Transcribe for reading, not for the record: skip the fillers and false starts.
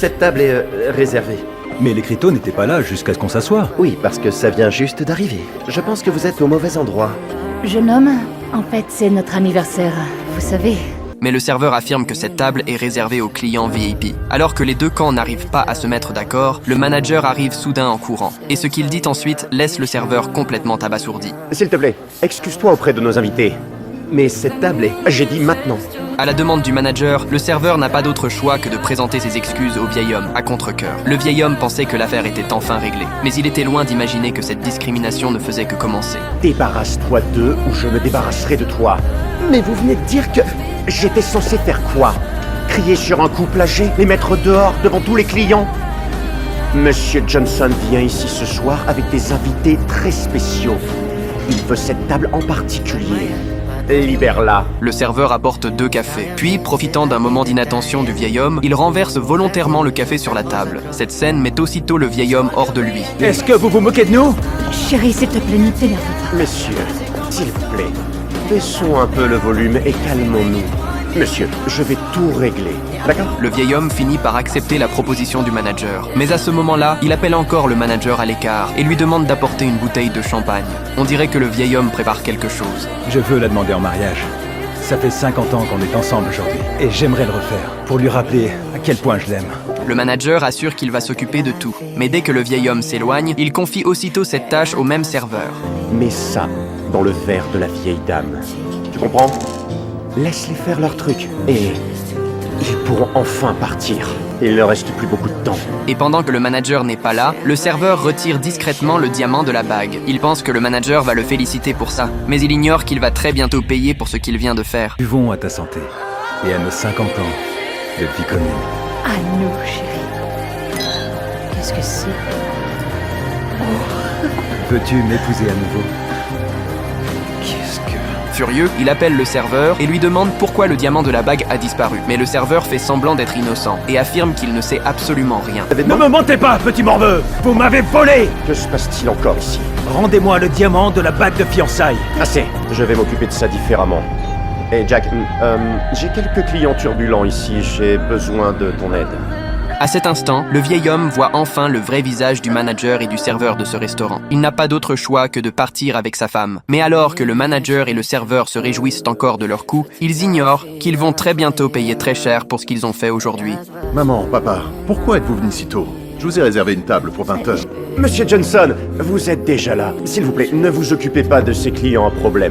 Cette table est réservée. Mais l'écriteau n'était pas là jusqu'à ce qu'on s'assoie. Oui, parce que ça vient juste d'arriver. Je pense que vous êtes au mauvais endroit. Jeune homme, en fait, c'est notre anniversaire, vous savez. Mais le serveur affirme que cette table est réservée aux clients VIP. Alors que les deux camps n'arrivent pas à se mettre d'accord, le manager arrive soudain en courant. Et ce qu'il dit ensuite laisse le serveur complètement abasourdi. S'il te plaît, excuse-toi auprès de nos invités. Mais cette table est... J'ai dit maintenant. À la demande du manager, le serveur n'a pas d'autre choix que de présenter ses excuses au vieil homme, à contre-cœur. Le vieil homme pensait que l'affaire était enfin réglée. Mais il était loin d'imaginer que cette discrimination ne faisait que commencer. Débarrasse-toi d'eux ou je me débarrasserai de toi. Mais vous venez de dire que... J'étais censé faire quoi? Crier sur un couple âgé? Les mettre dehors devant tous les clients? Monsieur Johnson vient ici ce soir avec des invités très spéciaux. Il veut cette table en particulier. Libère-la. Le serveur apporte 2 cafés. Puis, profitant d'un moment d'inattention du vieil homme, il renverse volontairement le café sur la table. Cette scène met aussitôt le vieil homme hors de lui. Est-ce que vous vous moquez de nous? Chérie, s'il te plaît, ne t'énerve pas. Messieurs, s'il vous plaît, baissons un peu le volume et calmons-nous. Monsieur, je vais tout régler, d'accord? Le vieil homme finit par accepter la proposition du manager. Mais à ce moment-là, il appelle encore le manager à l'écart et lui demande d'apporter une bouteille de champagne. On dirait que le vieil homme prépare quelque chose. Je veux la demander en mariage. Ça fait 50 ans qu'on est ensemble aujourd'hui. Et j'aimerais le refaire, pour lui rappeler à quel point je l'aime. Le manager assure qu'il va s'occuper de tout. Mais dès que le vieil homme s'éloigne, il confie aussitôt cette tâche au même serveur. Mets ça dans le verre de la vieille dame. Tu comprends? Laisse-les faire leur truc. Et ils pourront enfin partir. Il ne reste plus beaucoup de temps. Et pendant que le manager n'est pas là, le serveur retire discrètement le diamant de la bague. Il pense que le manager va le féliciter pour ça, mais il ignore qu'il va très bientôt payer pour ce qu'il vient de faire. Buvons à ta santé. Et à nos 50 ans de vie commune. À nous, chérie. Qu'est-ce que c'est? Veux-tu m'épouser à nouveau? Qu'est-ce que... Furieux, il appelle le serveur et lui demande pourquoi le diamant de la bague a disparu. Mais le serveur fait semblant d'être innocent et affirme qu'il ne sait absolument rien. Ne me mentez pas, petit morveux! Vous m'avez volé! Que se passe-t-il encore ici? Rendez-moi le diamant de la bague de fiançailles. Assez. Je vais m'occuper de ça différemment. Hey Jack, j'ai quelques clients turbulents ici. J'ai besoin de ton aide. À cet instant, le vieil homme voit enfin le vrai visage du manager et du serveur de ce restaurant. Il n'a pas d'autre choix que de partir avec sa femme. Mais alors que le manager et le serveur se réjouissent encore de leur coup, ils ignorent qu'ils vont très bientôt payer très cher pour ce qu'ils ont fait aujourd'hui. Maman, papa, pourquoi êtes-vous venus si tôt? Je vous ai réservé une table pour 20 heures. Monsieur Johnson, vous êtes déjà là. S'il vous plaît, ne vous occupez pas de ces clients à problème.